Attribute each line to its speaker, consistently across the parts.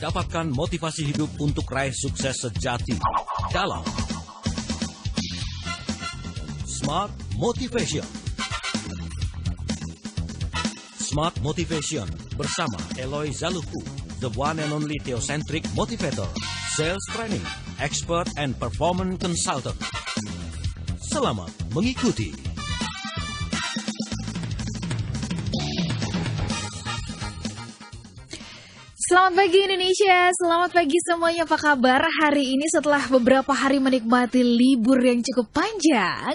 Speaker 1: Dapatkan motivasi hidup untuk raih sukses sejati dalam Smart Motivation. Smart Motivation bersama Eloy Zaluku, the one and only theocentric motivator, sales training, expert and performance consultant. Selamat mengikuti.
Speaker 2: Selamat pagi Indonesia, selamat pagi semuanya, apa kabar hari ini setelah beberapa hari menikmati libur yang cukup panjang.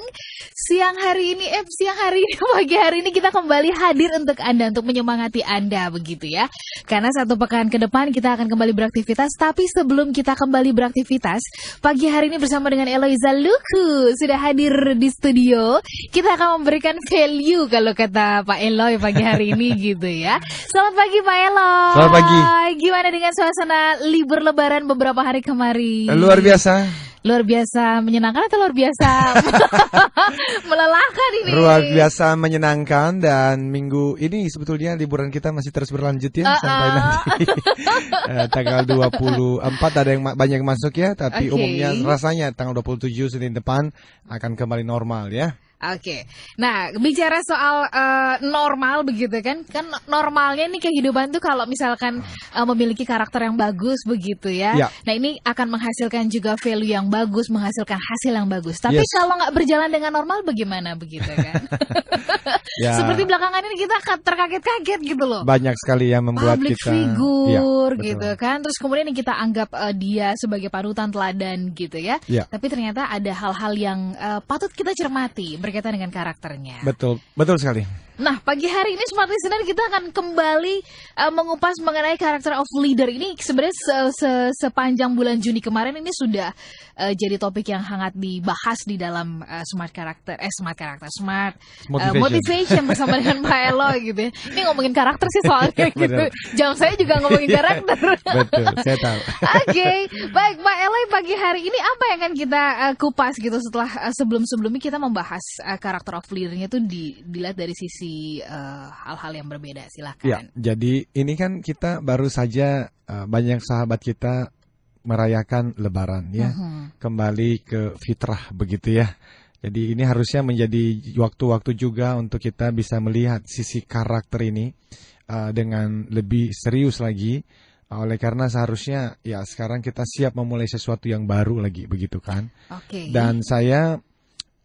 Speaker 2: Siang hari ini, pagi hari ini kita kembali hadir untuk Anda, untuk menyemangati Anda begitu ya. Karena satu pekan ke depan kita akan kembali beraktivitas, tapi sebelum kita kembali beraktivitas, pagi hari ini bersama dengan Eloy Zaluku sudah hadir di studio. Kita akan memberikan value kalau kata Pak Eloy pagi hari ini gitu ya. Selamat pagi Pak Eloy.
Speaker 3: Selamat pagi.
Speaker 2: Gimana dengan suasana libur lebaran beberapa hari kemarin?
Speaker 3: Luar biasa.
Speaker 2: Luar biasa menyenangkan atau luar biasa melelahkan ini?
Speaker 3: Luar biasa menyenangkan, dan minggu ini sebetulnya liburan kita masih terus berlanjut ya sampai nanti tanggal 24 ada yang banyak yang masuk ya, tapi umumnya rasanya tanggal 27 Senin depan akan kembali normal ya.
Speaker 2: Oke, nah bicara soal normal begitu kan normalnya nih kehidupan tuh kalau misalkan memiliki karakter yang bagus begitu ya. Nah ini akan menghasilkan juga value yang bagus, menghasilkan hasil yang bagus. Tapi kalau nggak berjalan dengan normal bagaimana begitu kan? Seperti belakangan ini kita terkaget-kaget gitu loh.
Speaker 3: Banyak sekali yang membuat
Speaker 2: public
Speaker 3: kita
Speaker 2: figure gitu kan. Terus kemudian kita anggap dia sebagai panutan teladan gitu ya. Tapi ternyata ada hal-hal yang patut kita cermati berkaitan dengan karakternya.
Speaker 3: Betul sekali.
Speaker 2: Nah, pagi hari ini Smart Listener kita akan kembali mengupas mengenai karakter of leader ini. Sebenarnya sepanjang bulan Juni kemarin ini sudah jadi topik yang hangat dibahas di dalam Smart Motivation bersama dengan Pak Eloy gitu ya. Ini ngomongin karakter sih soalnya gitu. Jam saya juga ngomongin karakter.
Speaker 3: Betul, saya tahu.
Speaker 2: Oke, baik Pak Eloy, pagi hari ini apa yang akan kita kupas gitu setelah sebelumnya kita membahas karakter of leadernya itu dilihat dari sisi hal-hal yang berbeda, silakan.
Speaker 3: Ya, jadi ini kan kita baru saja banyak sahabat kita merayakan Lebaran ya, kembali ke fitrah begitu ya. Jadi ini harusnya menjadi waktu-waktu juga untuk kita bisa melihat sisi karakter ini dengan lebih serius lagi. Oleh karena seharusnya ya sekarang kita siap memulai sesuatu yang baru lagi begitu kan. Dan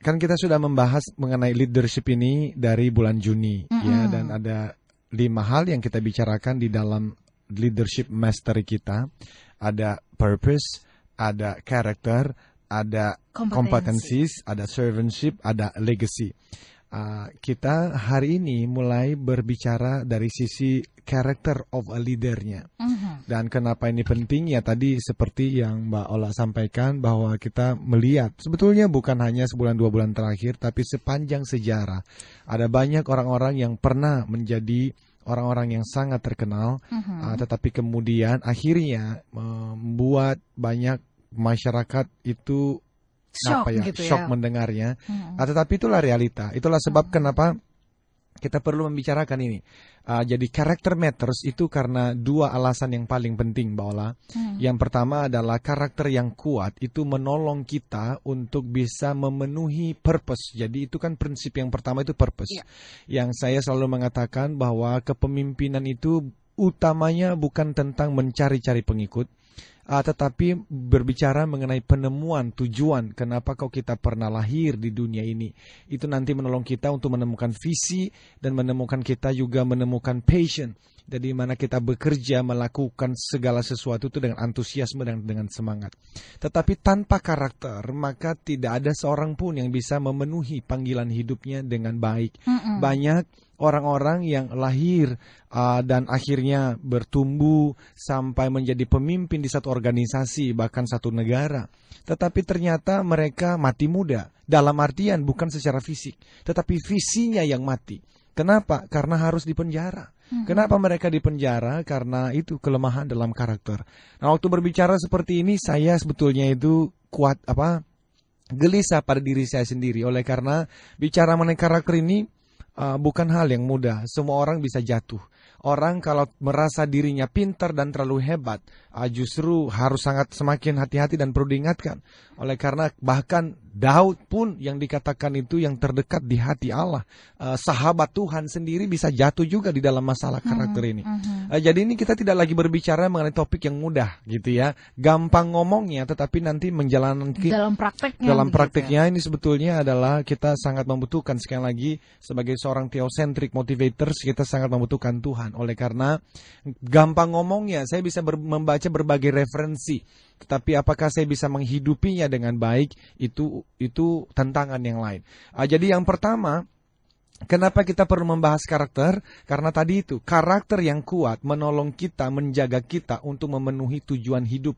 Speaker 3: kan kita sudah membahas mengenai leadership ini dari bulan Juni ya, dan ada 5 hal yang kita bicarakan di dalam leadership mastery kita. Ada purpose, ada character, ada competencies, ada servantship, ada legacy. Kita hari ini mulai berbicara dari sisi character of a leadernya. Dan kenapa ini penting ya, tadi seperti yang Mbak Ola sampaikan bahwa kita melihat sebetulnya bukan hanya sebulan 2 bulan terakhir, tapi sepanjang sejarah ada banyak orang-orang yang pernah menjadi orang-orang yang sangat terkenal, tetapi kemudian akhirnya membuat banyak masyarakat itu shock mendengarnya. Tetapi itulah realita. Itulah sebab kenapa kita perlu membicarakan ini. Jadi karakter matters itu karena 2 alasan yang paling penting, Mbak Ola. Yang pertama adalah karakter yang kuat itu menolong kita untuk bisa memenuhi purpose. Jadi itu kan prinsip yang pertama itu purpose. Yang saya selalu mengatakan bahwa kepemimpinan itu utamanya bukan tentang mencari-cari pengikut, tetapi berbicara mengenai penemuan tujuan kenapa kita pernah lahir di dunia ini. Itu nanti menolong kita untuk menemukan visi dan menemukan kita juga menemukan passion. Jadi mana kita bekerja melakukan segala sesuatu itu dengan antusiasme dan dengan semangat. Tetapi tanpa karakter maka tidak ada seorang pun yang bisa memenuhi panggilan hidupnya dengan baik. Banyak orang-orang yang lahir dan akhirnya bertumbuh sampai menjadi pemimpin di satu organisasi bahkan satu negara. Tetapi ternyata mereka mati muda. Dalam artian bukan secara fisik, tetapi visinya yang mati. Kenapa? Karena harus dipenjara. Kenapa mereka dipenjara? Karena itu kelemahan dalam karakter. Nah, waktu berbicara seperti ini saya sebetulnya itu gelisah pada diri saya sendiri. Oleh karena bicara mengenai karakter ini bukan hal yang mudah. Semua orang bisa jatuh. Orang kalau merasa dirinya pintar dan terlalu hebat, justru harus sangat semakin hati-hati dan perlu diingatkan. Oleh karena bahkan Daud pun yang dikatakan itu yang terdekat di hati Allah, sahabat Tuhan sendiri bisa jatuh juga di dalam masalah karakter ini. Jadi ini kita tidak lagi berbicara mengenai topik yang mudah gitu ya, gampang ngomongnya, tetapi nanti menjalankan dalam prakteknya ini sebetulnya adalah kita sangat membutuhkan. Sekali lagi sebagai seorang theocentric motivators, kita sangat membutuhkan Tuhan. Oleh karena gampang ngomongnya, saya bisa membaca berbagai referensi, tetapi apakah saya bisa menghidupinya dengan baik, itu tantangan yang lain. Jadi yang pertama, kenapa kita perlu membahas karakter? Karena tadi itu, karakter yang kuat menolong kita, menjaga kita untuk memenuhi tujuan hidup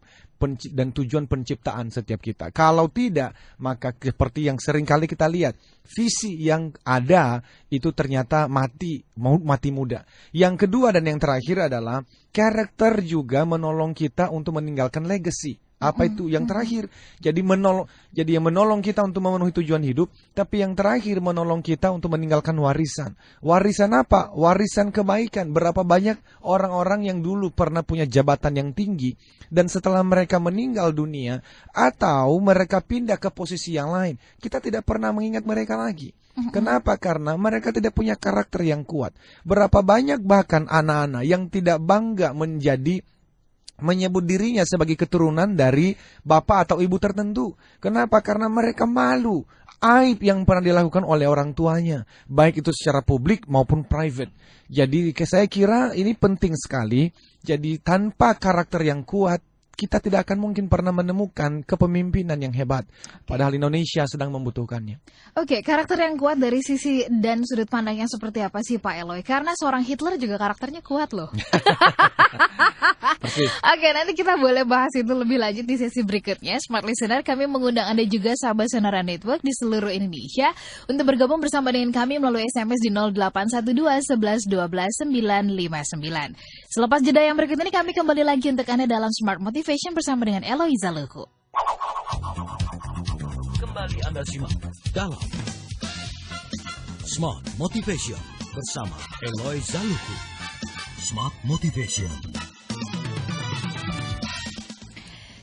Speaker 3: dan tujuan penciptaan setiap kita. Kalau tidak, maka seperti yang sering kali kita lihat, visi yang ada itu ternyata mati muda. Yang kedua dan yang terakhir adalah karakter juga menolong kita untuk meninggalkan legacy. Apa itu yang terakhir? Jadi yang menolong kita untuk memenuhi tujuan hidup, tapi yang terakhir menolong kita untuk meninggalkan warisan. Warisan apa? Warisan kebaikan. Berapa banyak orang-orang yang dulu pernah punya jabatan yang tinggi dan setelah mereka meninggal dunia atau mereka pindah ke posisi yang lain, kita tidak pernah mengingat mereka lagi. Kenapa? Karena mereka tidak punya karakter yang kuat. Berapa banyak bahkan anak-anak yang tidak bangga menyebut dirinya sebagai keturunan dari bapak atau ibu tertentu. Kenapa? Karena mereka malu aib yang pernah dilakukan oleh orang tuanya, baik itu secara publik maupun private. Jadi saya kira ini penting sekali. Jadi tanpa karakter yang kuat, kita tidak akan mungkin pernah menemukan kepemimpinan yang hebat. Padahal Indonesia sedang membutuhkannya.
Speaker 2: Oke, karakter yang kuat dari sisi dan sudut pandangnya seperti apa sih Pak Eloy? Karena seorang Hitler juga karakternya kuat loh. Oke, nanti kita boleh bahas itu lebih lanjut di sesi berikutnya. Smart Listener, kami mengundang Anda juga sahabat Sonora Network di seluruh Indonesia untuk bergabung bersama dengan kami melalui SMS di 0812 11 12 959. Selepas jeda yang berikut ini kami kembali lagi untuk Anda dalam Smart Motivation bersama dengan Eloy Zaluku.
Speaker 1: Kembali Anda simak dalam Smart Motivation bersama Eloy Zaluku. Smart Motivation.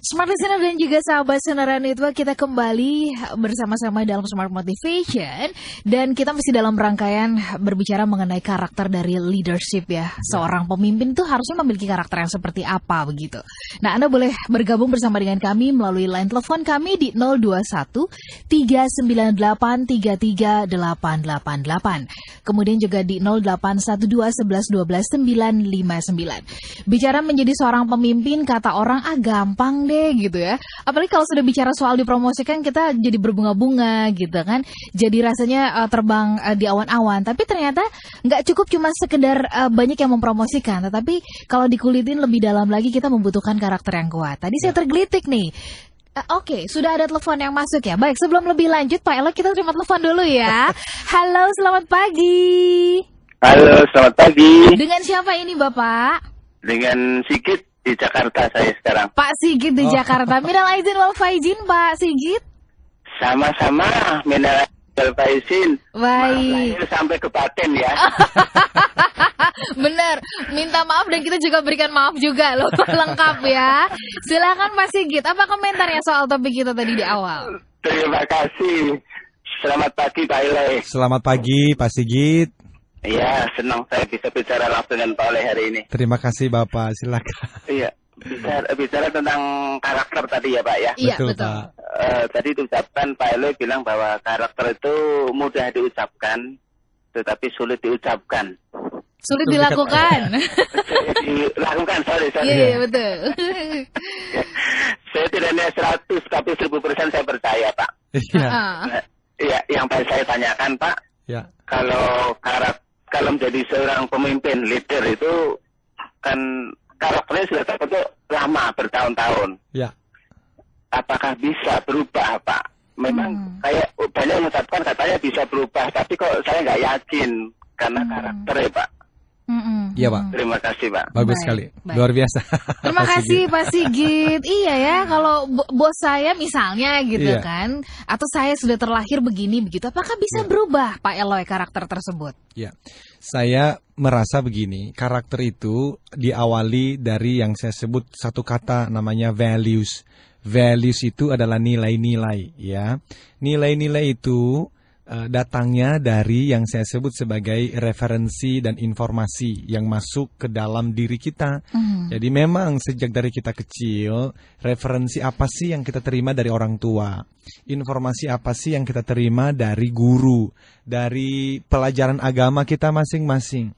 Speaker 2: Smart Listener dan juga sahabat Sonora Network, kita kembali bersama-sama dalam Smart Motivation dan kita masih dalam rangkaian berbicara mengenai karakter dari leadership ya. Seorang pemimpin tuh harusnya memiliki karakter yang seperti apa begitu. Nah, Anda boleh bergabung bersama dengan kami melalui line telepon kami di 021 398 33888. Kemudian juga di 0812 11 12 959. Bicara menjadi seorang pemimpin, kata orang gampang deh gitu ya. Apalagi kalau sudah bicara soal dipromosikan, kita jadi berbunga-bunga gitu kan. Jadi rasanya terbang di awan-awan. Tapi ternyata nggak cukup cuma sekedar banyak yang mempromosikan. Tetapi kalau dikulitin lebih dalam lagi, kita membutuhkan karakter yang kuat. Tadi saya tergelitik nih. Oke, sudah ada telepon yang masuk ya. Baik, sebelum lebih lanjut Pak Eloy, kita terima telepon dulu ya. Halo, selamat pagi.
Speaker 4: Halo, selamat pagi.
Speaker 2: Dengan siapa ini Bapak?
Speaker 4: Dengan Sigit. Di Jakarta saya sekarang.
Speaker 2: Pak Sigit di Jakarta. Minal aizin wal faizin Pak Sigit.
Speaker 4: Sama-sama minal aizin wal faizin.
Speaker 2: Baik.
Speaker 4: Maaf sampai ke batin ya.
Speaker 2: Benar. Minta maaf dan kita juga berikan maaf juga loh. Lengkap ya. Silakan Pak Sigit. Apa komentarnya soal topik kita tadi di awal?
Speaker 4: Terima kasih. Selamat pagi Pak Eloy.
Speaker 3: Selamat pagi Pak Sigit.
Speaker 4: Iya, senang saya bisa bicara langsung dengan Pak Eloy hari ini.
Speaker 3: Terima kasih Bapak, silakan.
Speaker 4: Iya, bicara tentang karakter tadi ya Pak ya.
Speaker 2: Iya, betul.
Speaker 3: Pak.
Speaker 4: Tadi diucapkan Pak Eloy bilang bahwa karakter itu mudah diucapkan, tetapi sulit diucapkan.
Speaker 2: Sulit dilakukan.
Speaker 4: Dilakukan, sorry.
Speaker 2: Iya, betul.
Speaker 4: Saya tidak hanya 100, tapi 1000% saya percaya Pak.
Speaker 3: Iya.
Speaker 4: Iya, yang saya tanyakan Pak,
Speaker 3: Ya.
Speaker 4: Kalau menjadi seorang pemimpin, leader itu kan karakternya sudah terbentuk lama, bertahun-tahun.
Speaker 3: Ya.
Speaker 4: Apakah bisa berubah, Pak? Memang kayak banyak mengucapkan katanya bisa berubah, tapi kok saya nggak yakin karena karakter ya, Pak.
Speaker 3: Iya Pak.
Speaker 4: Terima kasih Pak.
Speaker 3: Bagus
Speaker 2: Baik,
Speaker 3: sekali,
Speaker 2: baik.
Speaker 3: luar biasa.
Speaker 2: Terima
Speaker 3: Pak
Speaker 2: kasih
Speaker 3: Sigit.
Speaker 2: Pak Sigit. Iya ya, kalau bos saya misalnya gitu
Speaker 3: Iya.
Speaker 2: kan, atau saya sudah terlahir begini begitu, apakah bisa berubah Pak Eloy karakter tersebut?
Speaker 3: Ya, saya merasa begini, karakter itu diawali dari yang saya sebut satu kata namanya values. Values itu adalah nilai-nilai, ya. Nilai-nilai itu datangnya dari yang saya sebut sebagai referensi dan informasi yang masuk ke dalam diri kita. Jadi memang sejak dari kita kecil, referensi apa sih yang kita terima dari orang tua? Informasi apa sih yang kita terima dari guru, dari pelajaran agama kita masing-masing.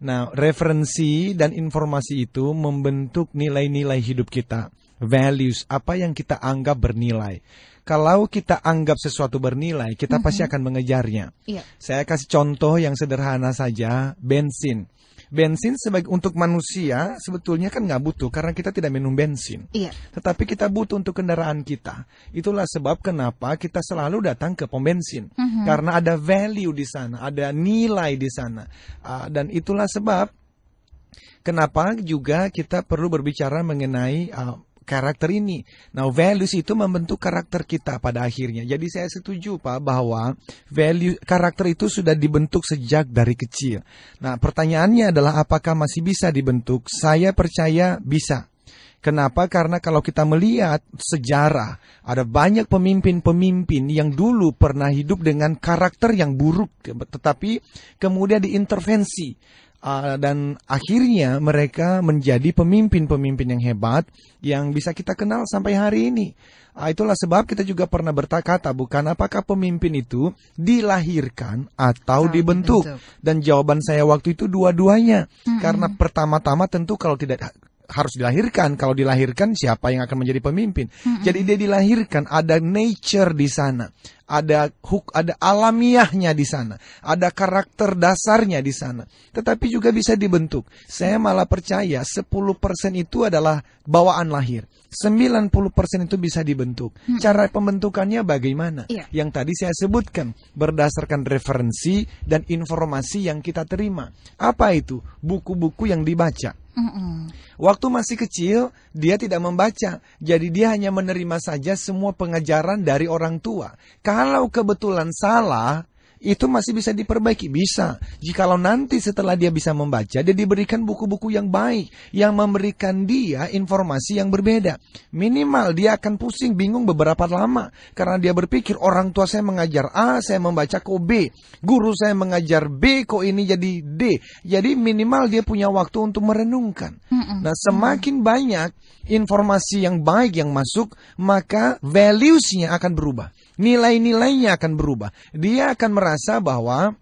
Speaker 3: Nah, referensi dan informasi itu membentuk nilai-nilai hidup kita. Values, apa yang kita anggap bernilai. Kalau kita anggap sesuatu bernilai, kita pasti akan mengejarnya.
Speaker 2: Iya.
Speaker 3: Saya kasih contoh yang sederhana saja, bensin. Bensin sebagai untuk manusia sebetulnya kan nggak butuh karena kita tidak minum bensin.
Speaker 2: Iya.
Speaker 3: Tetapi kita butuh untuk kendaraan kita. Itulah sebab kenapa kita selalu datang ke pom bensin. Karena ada value di sana, ada nilai di sana. Dan itulah sebab kenapa juga kita perlu berbicara mengenai karakter ini. Nah, values itu membentuk karakter kita pada akhirnya. Jadi saya setuju Pak bahwa value karakter itu sudah dibentuk sejak dari kecil. Nah, pertanyaannya adalah apakah masih bisa dibentuk? Saya percaya bisa. Kenapa? Karena kalau kita melihat sejarah, ada banyak pemimpin-pemimpin yang dulu pernah hidup dengan karakter yang buruk, tetapi kemudian diintervensi. Dan akhirnya mereka menjadi pemimpin-pemimpin yang hebat yang bisa kita kenal sampai hari ini. Itulah sebab kita juga pernah berkata, bukan apakah pemimpin itu dilahirkan atau dibentuk. Dan jawaban saya waktu itu dua-duanya. Karena pertama-tama tentu kalau tidak harus dilahirkan. Kalau dilahirkan siapa yang akan menjadi pemimpin? Jadi dia dilahirkan, ada nature di sana. Ada alamiahnya di sana, ada karakter dasarnya di sana. Tetapi juga bisa dibentuk. Saya malah percaya 10% itu adalah bawaan lahir. 90% itu bisa dibentuk. Cara pembentukannya bagaimana? Yang tadi saya sebutkan, berdasarkan referensi dan informasi yang kita terima. Apa itu? Buku-buku yang dibaca. Waktu masih kecil, dia tidak membaca. Jadi dia hanya menerima saja semua pengajaran dari orang tua. Kalau kebetulan salah, itu masih bisa diperbaiki. Bisa. Jikalau nanti setelah dia bisa membaca, dia diberikan buku-buku yang baik. Yang memberikan dia informasi yang berbeda. Minimal dia akan pusing, bingung beberapa lama. Karena dia berpikir, orang tua saya mengajar A, saya membaca kok B. Guru saya mengajar B, kok ini jadi D. Jadi minimal dia punya waktu untuk merenungkan. Nah, semakin banyak informasi yang baik yang masuk, maka values-nya akan berubah. Nilai-nilainya akan berubah. Dia akan merasa bahwa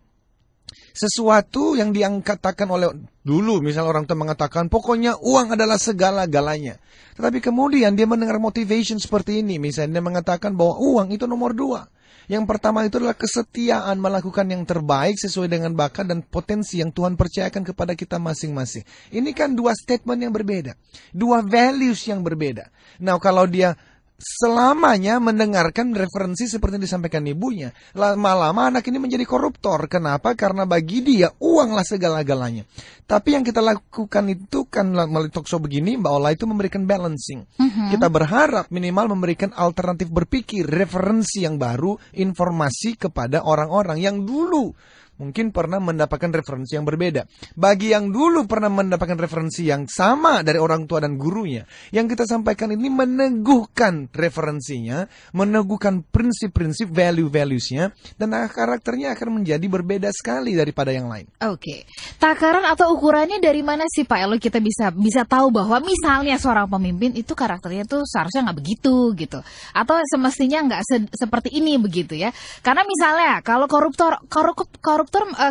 Speaker 3: sesuatu yang dikatakan oleh dulu, misalnya orang tua mengatakan, pokoknya uang adalah segala-galanya. Tetapi kemudian dia mendengar motivation seperti ini. Misalnya dia mengatakan bahwa uang itu nomor 2. Yang pertama itu adalah kesetiaan melakukan yang terbaik sesuai dengan bakat dan potensi yang Tuhan percayakan kepada kita masing-masing. Ini kan 2 statement yang berbeda. 2 values yang berbeda. Nah, kalau dia selamanya mendengarkan referensi seperti yang disampaikan ibunya, lama-lama anak ini menjadi koruptor. Kenapa? Karena bagi dia uanglah segala-galanya. Tapi yang kita lakukan itu kan melalui talk show begini, Mbak Ola, itu memberikan balancing. Kita berharap minimal memberikan alternatif berpikir, referensi yang baru, informasi kepada orang-orang yang dulu mungkin pernah mendapatkan referensi yang berbeda. Bagi yang dulu pernah mendapatkan referensi yang sama dari orang tua dan gurunya, yang kita sampaikan ini meneguhkan referensinya, meneguhkan prinsip-prinsip value-valuesnya, dan karakternya akan menjadi berbeda sekali daripada yang lain.
Speaker 2: Oke. Takaran atau ukurannya dari mana sih Pak Eloy kita bisa tahu bahwa misalnya seorang pemimpin itu karakternya tuh seharusnya nggak begitu gitu, atau semestinya nggak seperti ini begitu ya? Karena misalnya kalau koruptor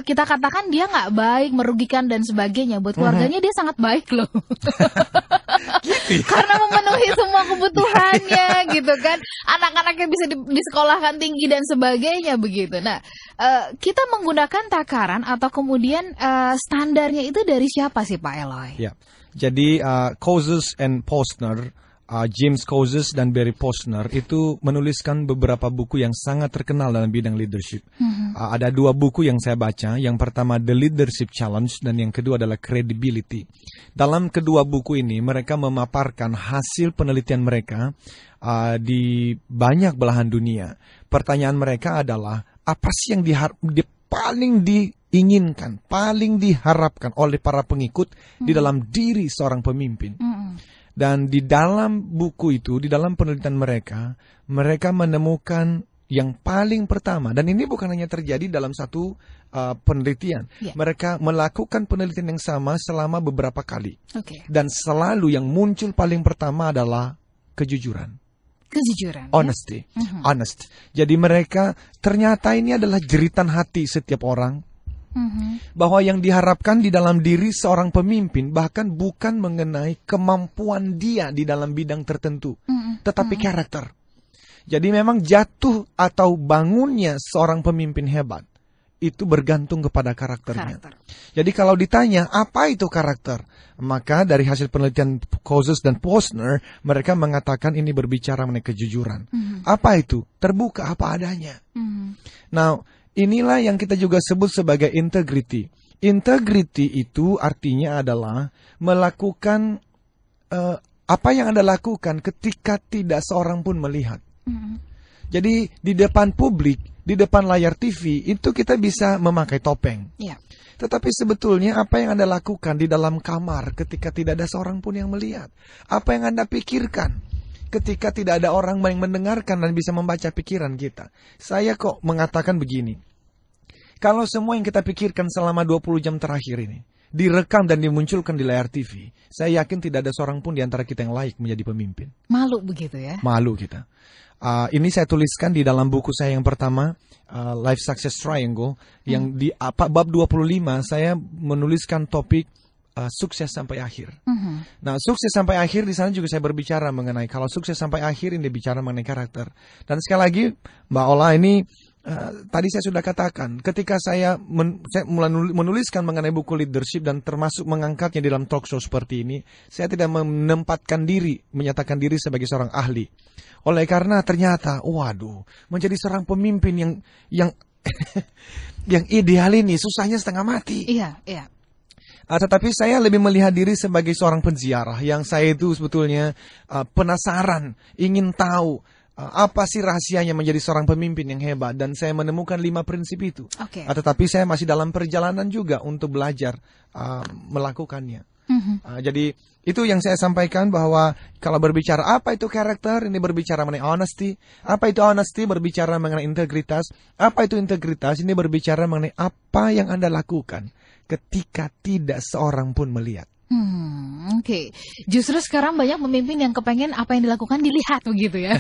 Speaker 2: kita katakan dia nggak baik, merugikan dan sebagainya, buat keluarganya dia sangat baik loh. Karena memenuhi semua kebutuhannya gitu kan, anak-anaknya bisa disekolahkan tinggi dan sebagainya begitu. Nah, kita menggunakan takaran atau kemudian standarnya itu dari siapa sih Pak Eloy?
Speaker 3: Ya, jadi Kouzes and Posner James Kouzes dan Barry Posner itu menuliskan beberapa buku yang sangat terkenal dalam bidang leadership. Ada 2 buku yang saya baca. Yang pertama The Leadership Challenge dan yang kedua adalah Credibility. Dalam kedua buku ini mereka memaparkan hasil penelitian mereka di banyak belahan dunia. Pertanyaan mereka adalah apa sih yang paling diinginkan, paling diharapkan oleh para pengikut di dalam diri seorang pemimpin. Dan di dalam buku itu, di dalam penelitian mereka menemukan yang paling pertama. Dan ini bukan hanya terjadi dalam satu penelitian. Mereka melakukan penelitian yang sama selama beberapa kali. Dan selalu yang muncul paling pertama adalah kejujuran.
Speaker 2: Kejujuran.
Speaker 3: Honesty. Honest. Jadi mereka, ternyata ini adalah jeritan hati setiap orang. Bahwa yang diharapkan di dalam diri seorang pemimpin bahkan bukan mengenai kemampuan dia di dalam bidang tertentu, tetapi karakter. Jadi memang jatuh atau bangunnya seorang pemimpin hebat itu bergantung kepada karakternya. Jadi kalau ditanya apa itu karakter, maka dari hasil penelitian Kouzes dan Posner mereka mengatakan ini berbicara mengenai kejujuran. Apa itu? Terbuka apa adanya. Nah, inilah yang kita juga sebut sebagai integrity. Integrity itu artinya adalah melakukan apa yang Anda lakukan ketika tidak seorang pun melihat. Jadi di depan publik, di depan layar TV, itu kita bisa memakai topeng. Tetapi sebetulnya apa yang Anda lakukan di dalam kamar ketika tidak ada seorang pun yang melihat. Apa yang Anda pikirkan ketika tidak ada orang yang mendengarkan dan bisa membaca pikiran kita. Saya kok mengatakan begini. Kalau semua yang kita pikirkan selama 20 jam terakhir ini direkam dan dimunculkan di layar TV, saya yakin tidak ada seorang pun di antara kita yang layak menjadi pemimpin.
Speaker 2: Malu begitu ya?
Speaker 3: Malu kita. Ini saya tuliskan di dalam buku saya yang pertama, Life Success Triangle, yang di bab 25 saya menuliskan topik sukses sampai akhir. Nah, sukses sampai akhir di sana juga saya berbicara mengenai kalau sukses sampai akhir ini bicara mengenai karakter. Dan sekali lagi, Mbak Ola, ini tadi saya sudah katakan, ketika saya mulai menuliskan mengenai buku leadership dan termasuk mengangkatnya di dalam talk show seperti ini, saya tidak menempatkan diri, menyatakan diri sebagai seorang ahli. Oleh karena ternyata, waduh, menjadi seorang pemimpin yang yang ideal ini susahnya setengah mati.
Speaker 2: Iya.
Speaker 3: Tetapi saya lebih melihat diri sebagai seorang penziarah yang saya itu sebetulnya penasaran, ingin tahu apa sih rahasianya menjadi seorang pemimpin yang hebat, dan saya menemukan 5 prinsip itu. Tetapi saya masih dalam perjalanan juga untuk belajar melakukannya. Jadi itu yang saya sampaikan, bahwa kalau berbicara apa itu karakter, ini berbicara mengenai honesty. Apa itu honesty? Berbicara mengenai integritas. Apa itu integritas? Ini berbicara mengenai apa yang Anda lakukan ketika tidak seorang pun melihat.
Speaker 2: Oke. Justru sekarang banyak pemimpin yang kepengen apa yang dilakukan dilihat begitu ya.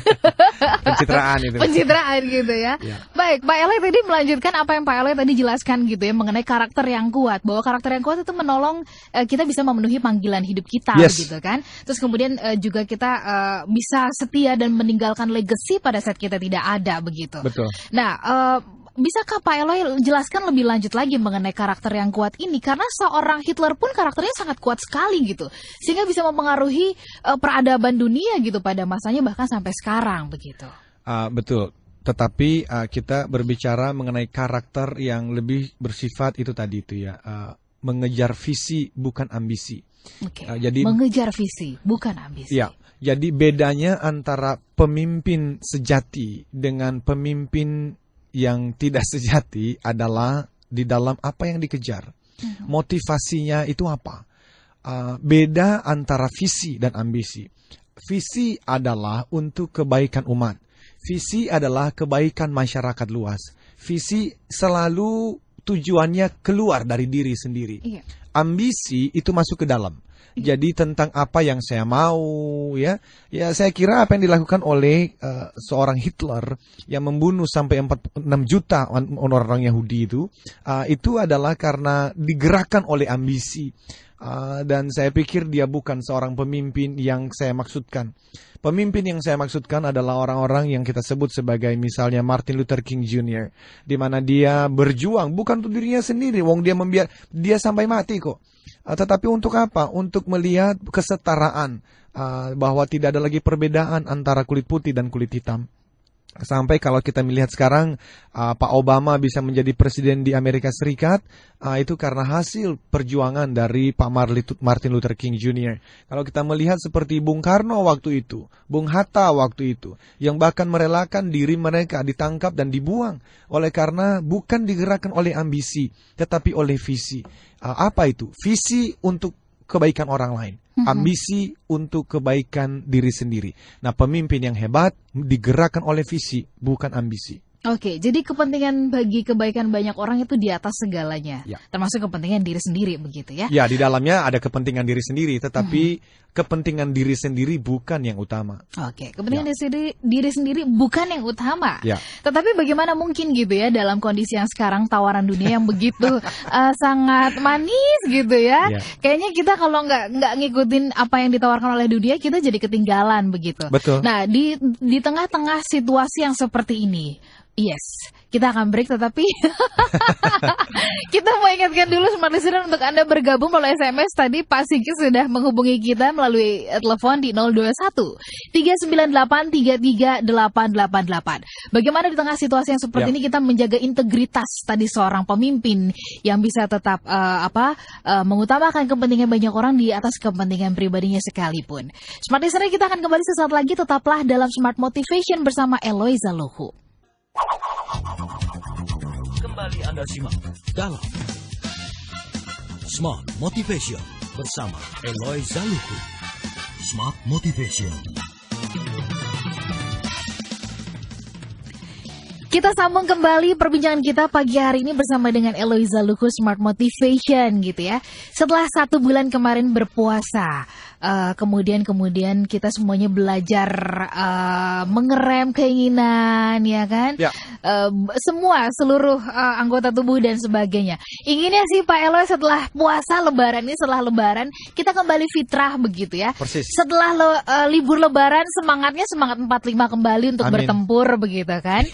Speaker 3: Pencitraan itu.
Speaker 2: Pencitraan gitu ya. Baik, Pak Eloy tadi melanjutkan apa yang Pak Eloy tadi jelaskan gitu ya, mengenai karakter yang kuat. Bahwa karakter yang kuat itu menolong kita bisa memenuhi panggilan hidup kita gitu kan. Terus kemudian juga kita bisa setia dan meninggalkan legacy pada saat kita tidak ada begitu.
Speaker 3: Betul.
Speaker 2: Nah, bisakah Pak Eloy jelaskan lebih lanjut lagi mengenai karakter yang kuat ini? Karena seorang Hitler pun karakternya sangat kuat sekali gitu, sehingga bisa mempengaruhi peradaban dunia gitu pada masanya, bahkan sampai sekarang begitu.
Speaker 3: Betul. Tetapi kita berbicara mengenai karakter yang lebih bersifat itu tadi itu ya, mengejar visi bukan ambisi. Jadi
Speaker 2: mengejar visi bukan ambisi.
Speaker 3: Ya. Jadi bedanya antara pemimpin sejati dengan pemimpin yang tidak sejati adalah di dalam apa yang dikejar. Motivasinya itu apa? Beda antara visi dan ambisi. Visi adalah untuk kebaikan umat. Visi adalah kebaikan masyarakat luas. Visi selalu tujuannya keluar dari diri sendiri. Ambisi itu masuk ke dalam. Jadi tentang apa yang saya mau, ya saya kira apa yang dilakukan oleh seorang Hitler yang membunuh sampai 6 juta orang Yahudi itu adalah karena digerakkan oleh ambisi. Dan saya pikir dia bukan seorang pemimpin yang saya maksudkan. Pemimpin yang saya maksudkan adalah orang-orang yang kita sebut sebagai misalnya Martin Luther King Jr., di mana dia berjuang bukan untuk dirinya sendiri, wong dia sampai mati kok. Tetapi untuk apa? Untuk melihat kesetaraan, bahwa tidak ada lagi perbedaan antara kulit putih dan kulit hitam. Sampai kalau kita melihat sekarang Pak Obama bisa menjadi presiden di Amerika Serikat, itu karena hasil perjuangan dari Pak Martin Luther King Jr. Kalau kita melihat seperti Bung Karno waktu itu, Bung Hatta waktu itu, yang bahkan merelakan diri mereka ditangkap dan dibuang oleh karena bukan digerakkan oleh ambisi, tetapi oleh visi. Apa itu? Visi untuk kebaikan orang lain. Ambisi untuk kebaikan diri sendiri. Nah, pemimpin yang hebat digerakkan oleh visi, bukan ambisi.
Speaker 2: Oke, jadi kepentingan bagi kebaikan banyak orang itu di atas segalanya,
Speaker 3: ya.
Speaker 2: Termasuk kepentingan diri sendiri, begitu ya?
Speaker 3: Ya, di dalamnya ada kepentingan diri sendiri, tetapi kepentingan diri sendiri bukan yang utama.
Speaker 2: Oke, kepentingan diri sendiri bukan yang utama.
Speaker 3: Ya.
Speaker 2: Tetapi bagaimana mungkin gitu ya dalam kondisi yang sekarang tawaran dunia yang begitu sangat manis gitu ya? Kayaknya kita kalau nggak ngikutin apa yang ditawarkan oleh dunia, kita jadi ketinggalan begitu.
Speaker 3: Betul.
Speaker 2: Nah, di tengah-tengah situasi yang seperti ini. Yes, kita akan break tetapi kita mau ingatkan dulu Smart Listener untuk Anda bergabung melalui SMS. Tadi Pak Sigi sudah menghubungi kita melalui telepon di 021 398 33888. Bagaimana di tengah situasi yang seperti ini kita menjaga integritas tadi seorang pemimpin yang bisa tetap mengutamakan kepentingan banyak orang di atas kepentingan pribadinya sekalipun. Smart Listener, kita akan kembali sesaat lagi, tetaplah dalam Smart Motivation bersama Eloiza Luhu.
Speaker 1: Kembali Anda simak dalam Smart Motivation bersama Eloiza Luhu. Smart Motivation.
Speaker 2: Kita sambung kembali perbincangan kita pagi hari ini bersama dengan Eloiza Luhu, Smart Motivation gitu ya. Setelah 1 bulan kemarin berpuasa, kemudian kita semuanya belajar mengerem keinginan, ya kan? Ya. Seluruh anggota tubuh dan sebagainya. Inginnya sih Pak Eloy setelah puasa Lebaran ini, setelah Lebaran kita kembali fitrah begitu ya.
Speaker 3: Persis.
Speaker 2: Setelah libur Lebaran semangatnya semangat 45 kembali untuk bertempur begitu kan.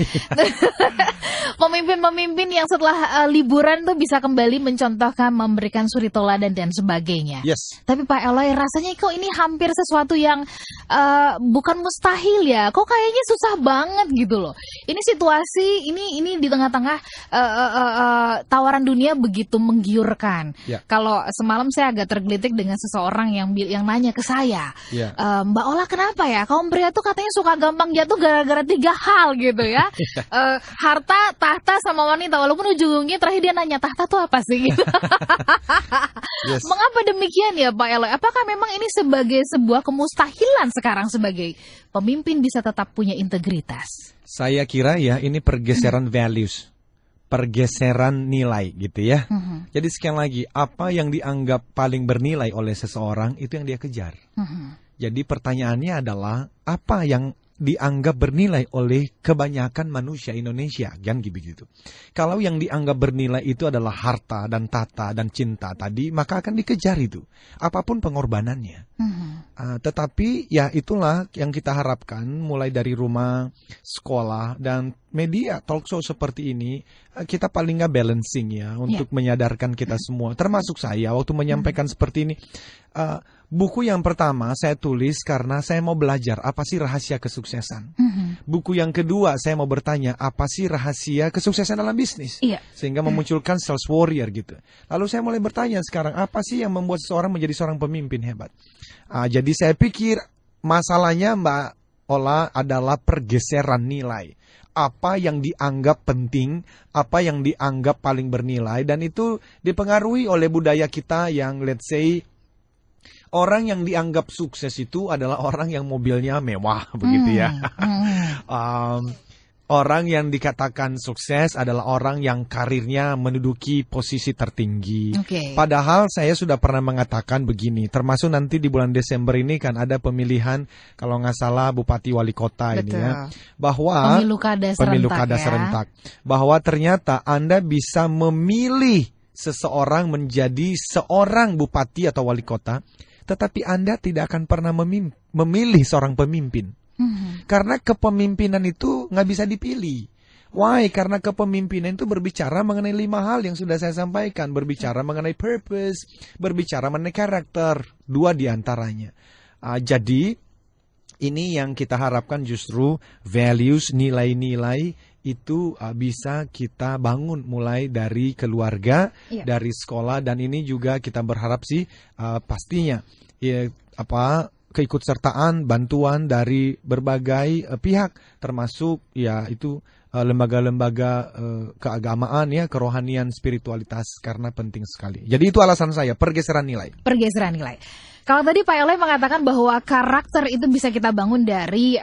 Speaker 2: Pemimpin-pemimpin yang setelah liburan tuh bisa kembali mencontohkan, memberikan suri toladan dan sebagainya.
Speaker 3: Yes.
Speaker 2: Tapi Pak Eloy, rasanya kok ini hampir sesuatu yang bukan mustahil ya. Kok kayaknya susah banget gitu loh. Ini situasi ini di tengah-tengah tawaran dunia begitu menggiurkan. Yeah. Kalau semalam saya agak tergelitik dengan seseorang yang nanya ke saya, Mbak Ola, kenapa ya kaum pria tuh katanya suka gampang jatuh gara-gara 3 hal gitu ya. Harta, tahta, sama wanita. Walaupun ujung-ujungnya terakhir dia nanya, tahta tuh apa sih? Gitu. Yes. Mengapa demikian ya Pak Eloy? Apakah memang ini sebagai sebuah kemustahilan sekarang sebagai pemimpin bisa tetap punya integritas?
Speaker 3: Saya kira ya ini pergeseran values, pergeseran nilai gitu ya. Jadi sekali lagi, apa yang dianggap paling bernilai oleh seseorang itu yang dia kejar. Jadi pertanyaannya adalah apa yang dianggap bernilai oleh kebanyakan manusia Indonesia, kan begitu. Kalau yang dianggap bernilai itu adalah harta dan tata dan cinta tadi, maka akan dikejar itu, apapun pengorbanannya. Tetapi ya itulah yang kita harapkan mulai dari rumah, sekolah, dan media talk show seperti ini, kita paling nggak balancing ya untuk menyadarkan kita semua, termasuk saya waktu menyampaikan seperti ini. Buku yang pertama saya tulis karena saya mau belajar apa sih rahasia kesuksesan. Buku yang kedua saya mau bertanya apa sih rahasia kesuksesan dalam bisnis. Sehingga memunculkan sales warrior gitu. Lalu saya mulai bertanya sekarang apa sih yang membuat seseorang menjadi seorang pemimpin hebat. Jadi saya pikir masalahnya Mbak Ola adalah pergeseran nilai. Apa yang dianggap penting, apa yang dianggap paling bernilai, dan itu dipengaruhi oleh budaya kita yang let's say orang yang dianggap sukses itu adalah orang yang mobilnya mewah, begitu ya. Orang yang dikatakan sukses adalah orang yang karirnya menduduki posisi tertinggi. Padahal saya sudah pernah mengatakan begini, termasuk nanti di bulan Desember ini kan ada pemilihan, kalau nggak salah Bupati Wali Kota. Betul. Ini ya. Bahwa pemilu kada serentak. Bahwa ternyata Anda bisa memilih seseorang menjadi seorang bupati atau wali kota, tetapi Anda tidak akan pernah memilih seorang pemimpin. Karena kepemimpinan itu nggak bisa dipilih. Why? Karena kepemimpinan itu berbicara mengenai 5 hal yang sudah saya sampaikan. Berbicara mengenai purpose, berbicara mengenai karakter. 2 diantaranya. Jadi, ini yang kita harapkan justru values, nilai-nilai itu bisa kita bangun mulai dari keluarga, dari sekolah. Dan ini juga kita berharap sih pastinya keikutsertaan, bantuan dari berbagai pihak, termasuk ya itu lembaga-lembaga keagamaan ya, kerohanian, spiritualitas, karena penting sekali. Jadi itu alasan saya, pergeseran nilai. Pergeseran nilai.
Speaker 2: Kalau tadi Pak Eloy mengatakan bahwa karakter itu bisa kita bangun dari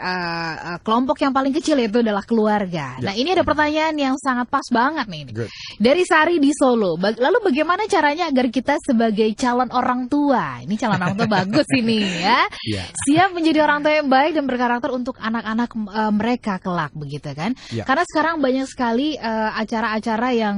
Speaker 2: kelompok yang paling kecil, yaitu adalah keluarga. Nah, ini ada pertanyaan yang sangat pas banget nih. Good. Dari Sari di Solo. Lalu bagaimana caranya agar kita sebagai calon orang tua, ini calon orang tua bagus ini ya, siap menjadi orang tua yang baik dan berkarakter untuk anak-anak mereka kelak, begitu kan? Karena sekarang banyak sekali acara-acara yang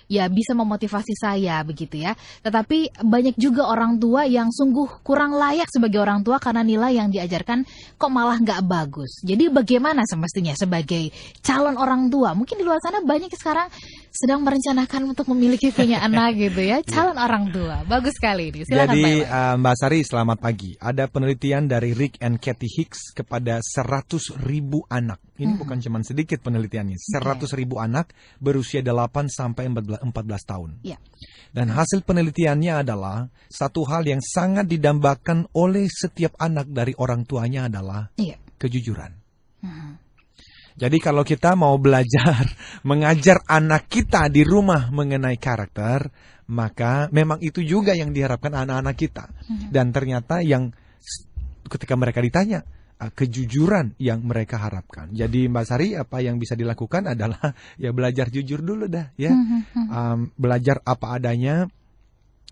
Speaker 2: ya bisa memotivasi saya begitu ya. Tetapi banyak juga orang tua yang sungguh kurang layak sebagai orang tua karena nilai yang diajarkan kok malah nggak bagus. Jadi bagaimana semestinya sebagai calon orang tua? Mungkin di luar sana banyak sekarang sedang merencanakan untuk memiliki punya anak gitu ya, calon orang tua. Bagus sekali ini. Silakan.
Speaker 3: Jadi Mbak Sari, selamat pagi. Ada penelitian dari Rick and Kathy Hicks kepada 100.000 anak. Ini bukan cuma sedikit penelitiannya. 100.000 anak berusia 8 sampai 14 tahun. Dan hasil penelitiannya adalah satu hal yang sangat didambakan oleh setiap anak dari orang tuanya adalah kejujuran. Jadi kalau kita mau belajar mengajar anak kita di rumah mengenai karakter, maka memang itu juga yang diharapkan anak-anak kita. Dan ternyata yang ketika mereka ditanya, kejujuran yang mereka harapkan. Jadi Mbak Sari, apa yang bisa dilakukan adalah ya belajar jujur dulu dah ya. Belajar apa adanya,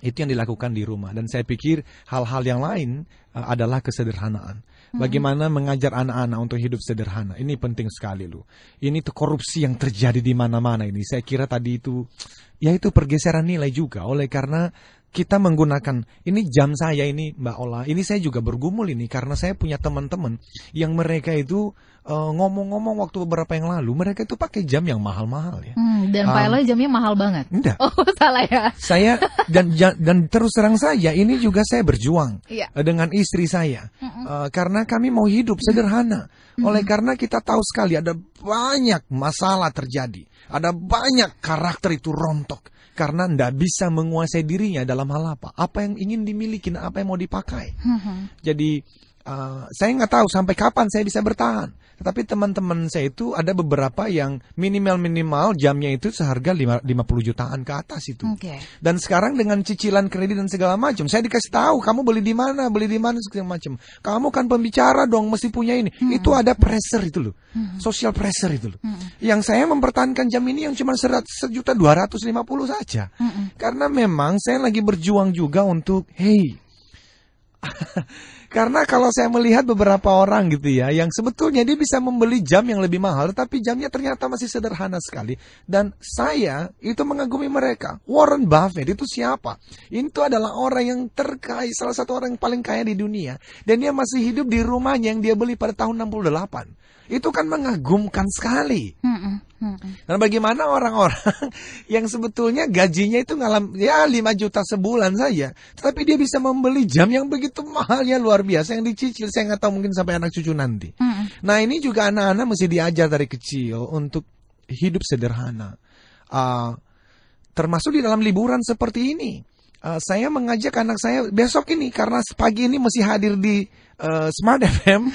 Speaker 3: itu yang dilakukan di rumah. Dan saya pikir hal-hal yang lain adalah kesederhanaan. Bagaimana mengajar anak-anak untuk hidup sederhana. Ini penting sekali loh. Ini tuh korupsi yang terjadi di mana-mana ini. Saya kira tadi itu, ya itu pergeseran nilai juga. Oleh karena kita menggunakan, ini jam saya ini Mbak Ola, ini saya juga bergumul ini. Karena saya punya teman-teman yang mereka itu ngomong-ngomong waktu beberapa yang lalu, mereka itu pakai jam yang mahal-mahal ya.
Speaker 2: Dan Pak Eloy jamnya mahal banget.
Speaker 3: Enggak.
Speaker 2: Oh salah ya.
Speaker 3: Saya dan terus terang saja, ini juga saya berjuang dengan istri saya. Karena kami mau hidup sederhana. Oleh karena kita tahu sekali ada banyak masalah terjadi. Ada banyak karakter itu rontok. Karena tidak bisa menguasai dirinya dalam hal apa. Apa yang ingin dimiliki, apa yang mau dipakai. Jadi saya nggak tahu sampai kapan saya bisa bertahan. Tetapi teman-teman saya itu ada beberapa yang minimal jamnya itu seharga 50 jutaan ke atas itu. Dan sekarang dengan cicilan kredit dan segala macam, saya dikasih tahu kamu beli di mana segala macam. Kamu kan pembicara dong, mesti punya ini. Itu ada pressure itu loh, social pressure itu loh. Yang saya mempertahankan jam ini yang cuma 1.250.000 saja. Karena memang saya lagi berjuang juga untuk karena kalau saya melihat beberapa orang gitu ya, yang sebetulnya dia bisa membeli jam yang lebih mahal, tetapi jamnya ternyata masih sederhana sekali. Dan saya itu mengagumi mereka. Warren Buffett itu siapa? Itu adalah orang yang terkaya, salah satu orang yang paling kaya di dunia. Dan dia masih hidup di rumahnya yang dia beli pada tahun 68. Itu kan mengagumkan sekali. Dan bagaimana orang-orang yang sebetulnya gajinya itu 5 juta sebulan saja, tetapi dia bisa membeli jam yang begitu mahalnya luar biasa, yang dicicil saya nggak tahu mungkin sampai anak cucu nanti. Nah ini juga anak-anak mesti diajar dari kecil untuk hidup sederhana, termasuk di dalam liburan seperti ini. Saya mengajak anak saya besok ini, karena pagi ini mesti hadir di Smart FM.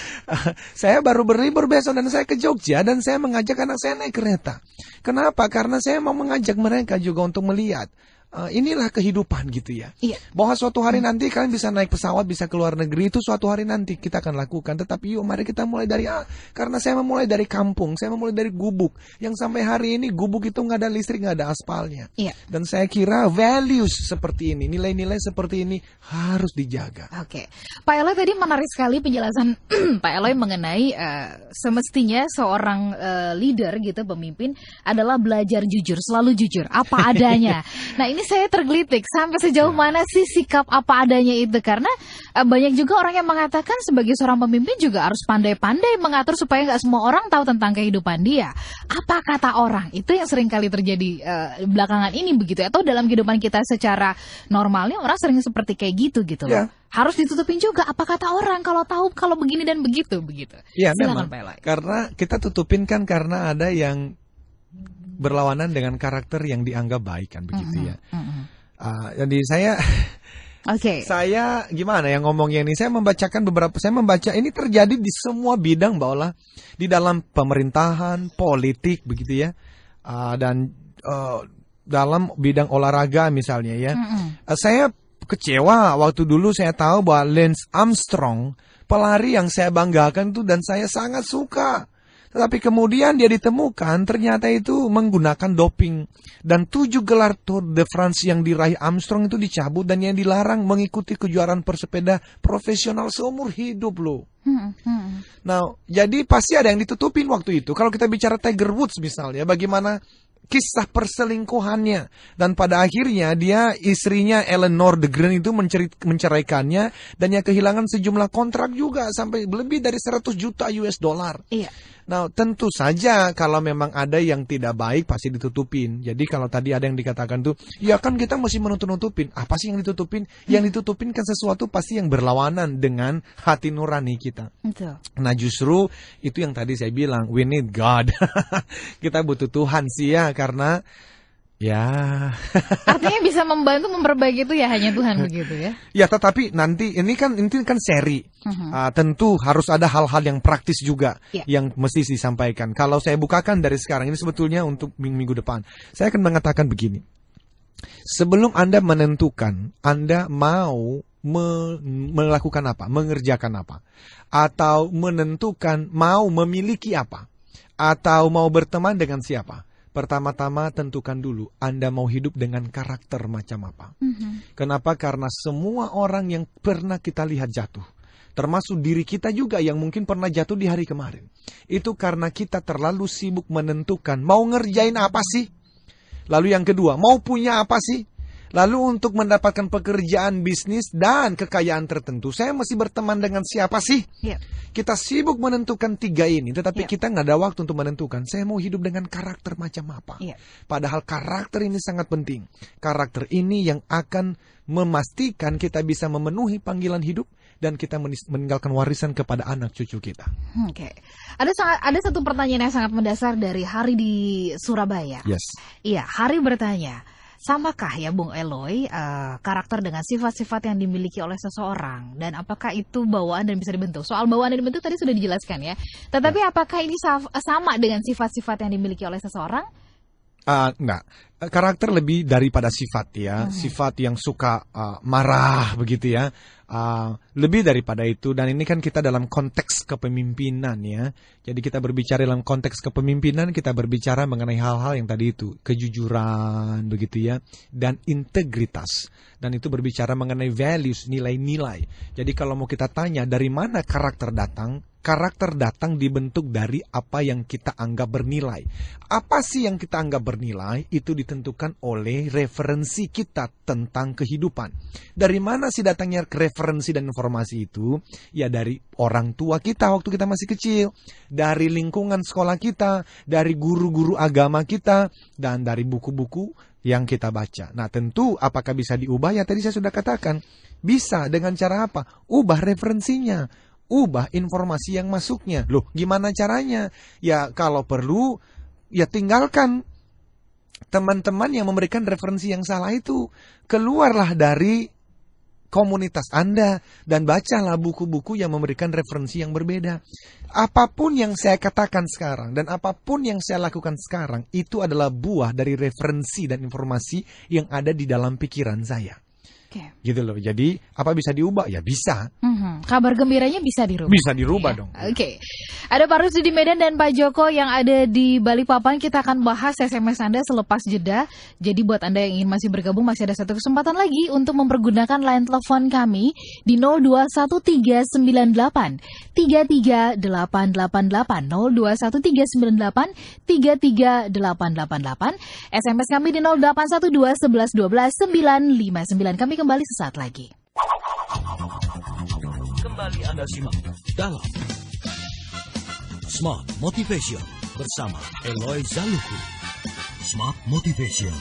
Speaker 3: Saya baru berlibur besok dan saya ke Jogja, dan saya mengajak anak saya naik kereta. Kenapa? Karena saya mau mengajak mereka juga untuk melihat inilah kehidupan gitu ya. Bahwa suatu hari nanti kalian bisa naik pesawat, bisa keluar negeri, itu suatu hari nanti kita akan lakukan. Tetapi yuk mari kita mulai dari karena saya memulai dari kampung, saya memulai dari gubuk, yang sampai hari ini gubuk itu nggak ada listrik, nggak ada aspalnya. Dan saya kira values seperti ini, nilai-nilai seperti ini harus dijaga.
Speaker 2: Pak Eloy tadi menarik sekali penjelasan Pak Eloy mengenai semestinya seorang leader gitu, pemimpin adalah belajar jujur, selalu jujur apa adanya. Nah ini ini saya tergelitik sampai sejauh mana sih sikap apa adanya itu, karena banyak juga orang yang mengatakan sebagai seorang pemimpin juga harus pandai-pandai mengatur supaya nggak semua orang tahu tentang kehidupan dia. Apa kata orang? Itu yang sering kali terjadi belakangan ini begitu, atau dalam kehidupan kita secara normalnya orang sering seperti kayak gitu loh. Harus ditutupin juga apa kata orang kalau tahu kalau begini dan begitu.
Speaker 3: Iya,
Speaker 2: silakan
Speaker 3: memang.
Speaker 2: Pak Eloy.
Speaker 3: Karena kita tutupin kan karena ada yang berlawanan dengan karakter yang dianggap baik kan begitu ya. Jadi saya saya gimana ya ngomongnya ini, saya membaca ini terjadi di semua bidang Mbak Ola, di dalam pemerintahan, politik begitu ya, dan dalam bidang olahraga misalnya ya. Saya kecewa waktu dulu saya tahu bahwa Lance Armstrong, pelari yang saya banggakan tuh dan saya sangat suka. Tetapi kemudian dia ditemukan ternyata itu menggunakan doping. Dan 7 gelar Tour de France yang diraih Armstrong itu dicabut dan yang dilarang mengikuti kejuaraan persepeda profesional seumur hidup loh. Nah, jadi pasti ada yang ditutupin waktu itu. Kalau kita bicara Tiger Woods misalnya, bagaimana kisah perselingkuhannya. Dan pada akhirnya dia, istrinya Eleanor de Green itu menceraikannya. Dan dia kehilangan sejumlah kontrak juga sampai lebih dari 100 juta US dollar. Iya. Nah, tentu saja kalau memang ada yang tidak baik pasti ditutupin. Jadi kalau tadi ada yang dikatakan tuh, ya kan kita mesti menutup-nutupin. Apa sih yang ditutupin? Yang ditutupin kan sesuatu pasti yang berlawanan dengan hati nurani kita. Betul. Nah, justru itu yang tadi saya bilang, we need God. Kita butuh Tuhan sih ya, karena ya
Speaker 2: artinya bisa membantu memperbaiki itu ya hanya Tuhan begitu ya. Ya,
Speaker 3: tetapi nanti ini kan seri. Tentu harus ada hal-hal yang praktis juga yang mesti disampaikan. Kalau saya bukakan dari sekarang, ini sebetulnya untuk minggu depan. Saya akan mengatakan begini. Sebelum Anda menentukan Anda mau melakukan apa, mengerjakan apa, atau menentukan mau memiliki apa, atau mau berteman dengan siapa, pertama-tama tentukan dulu Anda mau hidup dengan karakter macam apa. Kenapa? Karena semua orang yang pernah kita lihat jatuh, termasuk diri kita juga yang mungkin pernah jatuh di hari kemarin, itu karena kita terlalu sibuk menentukan mau ngerjain apa sih. Lalu yang kedua, mau punya apa sih. Lalu untuk mendapatkan pekerjaan, bisnis, dan kekayaan tertentu, saya mesti berteman dengan siapa sih? Kita sibuk menentukan 3 ini, tetapi kita nggak ada waktu untuk menentukan, saya mau hidup dengan karakter macam apa. Padahal karakter ini sangat penting. Karakter ini yang akan memastikan kita bisa memenuhi panggilan hidup, dan kita meninggalkan warisan kepada anak cucu kita.
Speaker 2: Ada satu pertanyaan yang sangat mendasar dari Hari di Surabaya. Iya, Hari bertanya, samakah ya Bung Eloy karakter dengan sifat-sifat yang dimiliki oleh seseorang, dan apakah itu bawaan dan bisa dibentuk? Soal bawaan dan dibentuk tadi sudah dijelaskan ya. Tetapi apakah ini sama dengan sifat-sifat yang dimiliki oleh seseorang?
Speaker 3: Enggak. Karakter lebih daripada sifat ya. Sifat yang suka marah begitu ya. Lebih daripada itu. Dan ini kan kita dalam konteks kepemimpinan ya. Jadi kita berbicara dalam konteks kepemimpinan, kita berbicara mengenai hal-hal yang tadi itu, kejujuran begitu ya, dan integritas. Dan itu berbicara mengenai values, nilai-nilai. Jadi kalau mau kita tanya dari mana karakter datang, karakter datang dibentuk dari apa yang kita anggap bernilai. Apa sih yang kita anggap bernilai? Itu ditentukan oleh referensi kita tentang kehidupan. Dari mana sih datangnya referensi dan informasi itu? Ya dari orang tua kita waktu kita masih kecil, dari lingkungan sekolah kita, dari guru-guru agama kita, dan dari buku-buku yang kita baca. Nah, tentu apakah bisa diubah? Ya tadi saya sudah katakan, bisa. Dengan cara apa? Ubah referensinya, ubah informasi yang masuknya. Loh, gimana caranya? Ya kalau perlu, ya tinggalkan teman-teman yang memberikan referensi yang salah itu. Keluarlah dari komunitas Anda dan bacalah buku-buku yang memberikan referensi yang berbeda. Apapun yang saya katakan sekarang dan apapun yang saya lakukan sekarang, itu adalah buah dari referensi dan informasi yang ada di dalam pikiran saya. Gitu loh. Jadi apa bisa diubah? Ya bisa.
Speaker 2: kabar gembiranya bisa dirubah.
Speaker 3: Bisa dirubah dong.
Speaker 2: Oke. Ada Pak Rusdi di Medan dan Pak Joko yang ada di Balikpapan. Kita akan bahas SMS Anda selepas jeda. Jadi buat Anda yang ingin masih bergabung, masih ada satu kesempatan lagi untuk mempergunakan line telepon kami di 021398 33888 021398 33888. SMS kami di 0812 11 12 959. Kami kembali sesaat lagi.
Speaker 1: Kembali Anda simak dalam Smart Motivation bersama Eloy Zaluku. Smart Motivation.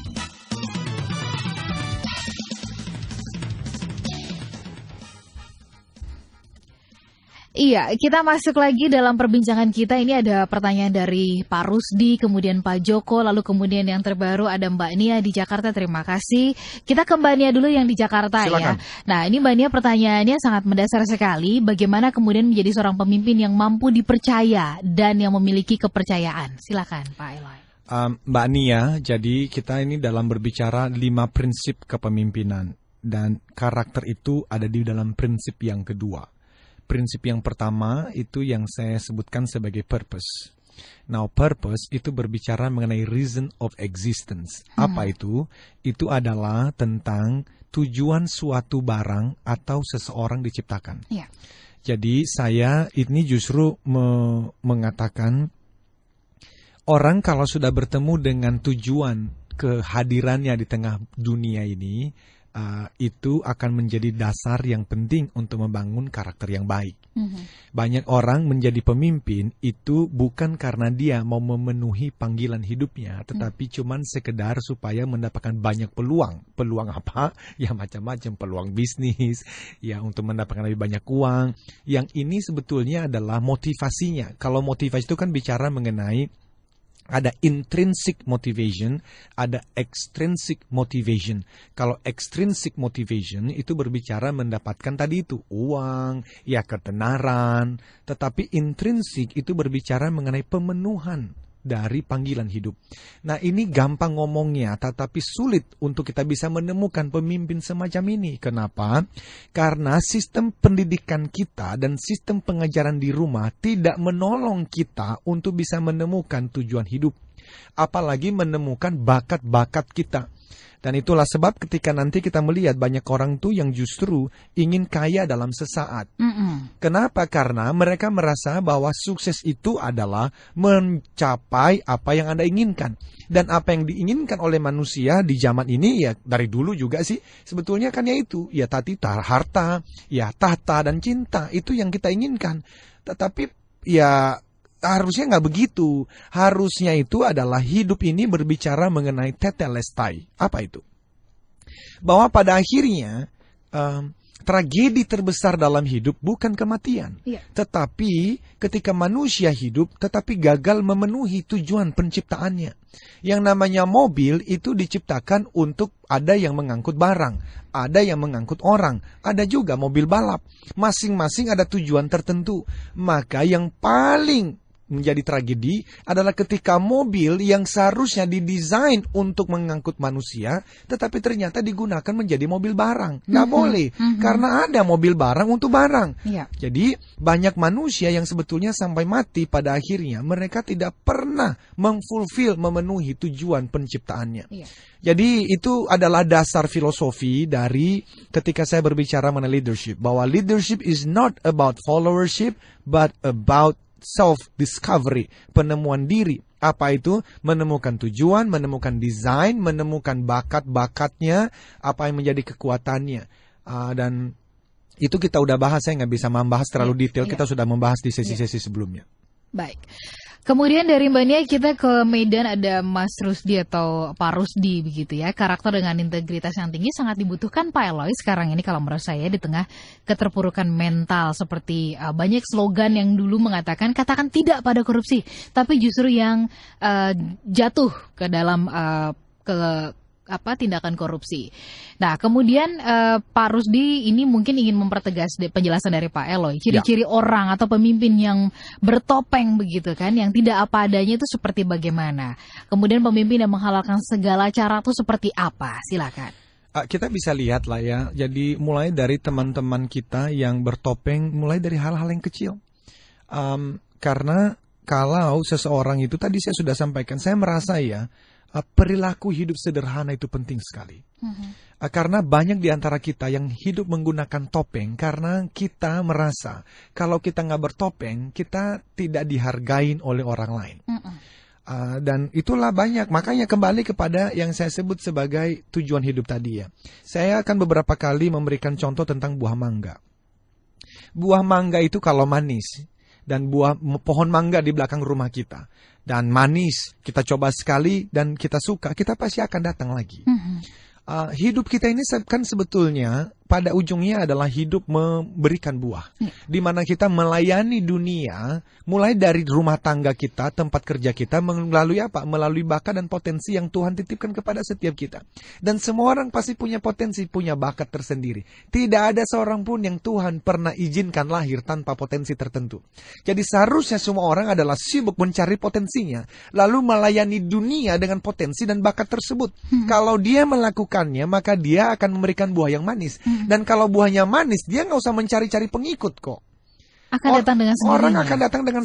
Speaker 2: Iya, kita masuk lagi dalam perbincangan kita. Ini ada pertanyaan dari Pak Rusdi, kemudian Pak Joko, lalu kemudian yang terbaru ada Mbak Nia di Jakarta. Terima kasih. Kita ke Mbak Nia dulu yang di Jakarta.
Speaker 3: Silakan.
Speaker 2: Ya. Nah, ini Mbak Nia pertanyaannya sangat mendasar sekali. Bagaimana kemudian menjadi seorang pemimpin yang mampu dipercaya dan yang memiliki kepercayaan? Silakan, Pak Eloy.
Speaker 3: Mbak Nia, jadi kita ini dalam berbicara 5 prinsip kepemimpinan. Dan karakter itu ada di dalam prinsip yang kedua. Prinsip yang pertama itu yang saya sebutkan sebagai purpose. Now, purpose itu berbicara mengenai reason of existence. Apa itu? Itu adalah tentang tujuan suatu barang atau seseorang diciptakan.
Speaker 2: Yeah.
Speaker 3: Jadi saya ini justru mengatakan orang kalau sudah bertemu dengan tujuan kehadirannya di tengah dunia ini, itu akan menjadi dasar yang penting untuk membangun karakter yang baik. Banyak orang menjadi pemimpin itu bukan karena dia mau memenuhi panggilan hidupnya, tetapi cuman sekedar supaya mendapatkan banyak peluang. Peluang apa? Ya macam-macam, peluang bisnis, ya untuk mendapatkan lebih banyak uang. Yang ini sebetulnya adalah motivasinya. Kalau motivasi itu kan bicara mengenai ada intrinsic motivation, ada extrinsic motivation. Kalau extrinsic motivation itu berbicara mendapatkan tadi itu uang, ya ketenaran. Tetapi intrinsik itu berbicara mengenai pemenuhan dari panggilan hidup. Nah, ini gampang ngomongnya, tetapi sulit untuk kita bisa menemukan pemimpin semacam ini. Kenapa? Karena sistem pendidikan kita dan sistem pengajaran di rumah tidak menolong kita untuk bisa menemukan tujuan hidup. Apalagi menemukan bakat-bakat kita. Dan itulah sebab ketika nanti kita melihat banyak orang tuh yang justru ingin kaya dalam sesaat. Kenapa? Karena mereka merasa bahwa sukses itu adalah mencapai apa yang Anda inginkan. Dan apa yang diinginkan oleh manusia di zaman ini ya dari dulu juga sih sebetulnya kan ya itu. Ya tadi harta, ya tahta dan cinta itu yang kita inginkan. Tetapi ya harusnya nggak begitu. Harusnya itu adalah hidup ini berbicara mengenai tetelestai. Apa itu? Bahwa pada akhirnya tragedi terbesar dalam hidup bukan kematian. Tetapi ketika manusia hidup tetapi gagal memenuhi tujuan penciptaannya. Yang namanya mobil itu diciptakan untuk ada yang mengangkut barang, ada yang mengangkut orang, ada juga mobil balap. Masing-masing ada tujuan tertentu. Maka yang paling menjadi tragedi adalah ketika mobil yang seharusnya didesain untuk mengangkut manusia, tetapi ternyata digunakan menjadi mobil barang. Nggak boleh, karena ada mobil barang untuk barang. Jadi banyak manusia yang sebetulnya sampai mati pada akhirnya mereka tidak pernah memenuhi tujuan penciptaannya. Jadi itu adalah dasar filosofi dari ketika saya berbicara mengenai leadership, bahwa leadership is not about followership, but about self-discovery, penemuan diri. Apa itu? Menemukan tujuan, menemukan desain, menemukan bakat-bakatnya, apa yang menjadi kekuatannya. Dan itu kita udah bahas, saya nggak bisa membahas terlalu detail, kita sudah membahas di sesi-sesi sebelumnya.
Speaker 2: Baik. Kemudian dari Mbak Nia kita ke Medan, ada Mas Rusdi atau Pak Rusdi begitu ya. Karakter dengan integritas yang tinggi sangat dibutuhkan Pak Eloy sekarang ini kalau menurut saya di tengah keterpurukan mental seperti banyak slogan yang dulu mengatakan katakan tidak pada korupsi, tapi justru yang jatuh ke dalam tindakan korupsi. Nah, kemudian Pak Rusdi ini mungkin ingin mempertegas penjelasan dari Pak Eloy. Ciri-ciri orang atau pemimpin yang bertopeng begitu kan, yang tidak apa adanya itu seperti bagaimana. Kemudian pemimpin yang menghalalkan segala cara itu seperti apa? Silakan.
Speaker 3: Kita bisa lihat lah ya, jadi mulai dari teman-teman kita yang bertopeng, mulai dari hal-hal yang kecil. Karena kalau seseorang itu, tadi saya sudah sampaikan, saya merasa ya, perilaku hidup sederhana itu penting sekali. Karena banyak di antara kita yang hidup menggunakan topeng, karena kita merasa kalau kita nggak bertopeng, kita tidak dihargain oleh orang lain. Dan itulah banyak, makanya kembali kepada yang saya sebut sebagai tujuan hidup tadi ya. Saya akan beberapa kali memberikan contoh tentang buah mangga. Buah mangga itu kalau manis, dan pohon mangga di belakang rumah kita, dan manis, kita coba sekali dan kita suka, kita pasti akan datang lagi. Hidup kita ini kan sebetulnya pada ujungnya adalah hidup memberikan buah. Di mana kita melayani dunia, mulai dari rumah tangga kita, tempat kerja kita, melalui apa? Melalui bakat dan potensi yang Tuhan titipkan kepada setiap kita. Dan semua orang pasti punya potensi, punya bakat tersendiri. Tidak ada seorang pun yang Tuhan pernah izinkan lahir tanpa potensi tertentu. Jadi seharusnya semua orang adalah sibuk mencari potensinya, lalu melayani dunia dengan potensi dan bakat tersebut. Kalau dia melakukannya, maka dia akan memberikan buah yang manis. Dan kalau buahnya manis, dia nggak usah mencari-cari pengikut kok.
Speaker 2: Akan datang dengan sendirinya.
Speaker 3: Orang akan datang dengan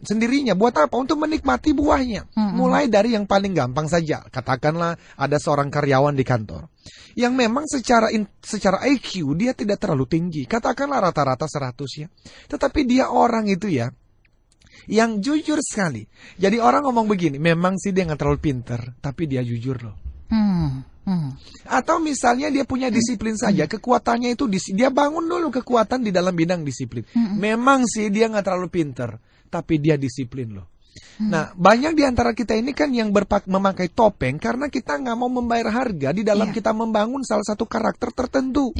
Speaker 3: sendirinya. Buat apa? Untuk menikmati buahnya. Mulai dari yang paling gampang saja. Katakanlah ada seorang karyawan di kantor yang memang secara IQ dia tidak terlalu tinggi. Katakanlah rata-rata 100 ya. Tetapi dia orang itu ya, yang jujur sekali. Jadi orang ngomong begini, memang sih dia nggak terlalu pinter, tapi dia jujur loh. Atau misalnya dia punya disiplin saja, kekuatannya itu dia bangun dulu kekuatan di dalam bidang disiplin. Memang sih dia nggak terlalu pinter, tapi dia disiplin loh. Nah, banyak di antara kita ini kan yang memakai topeng karena kita nggak mau membayar harga di dalam kita membangun salah satu karakter tertentu.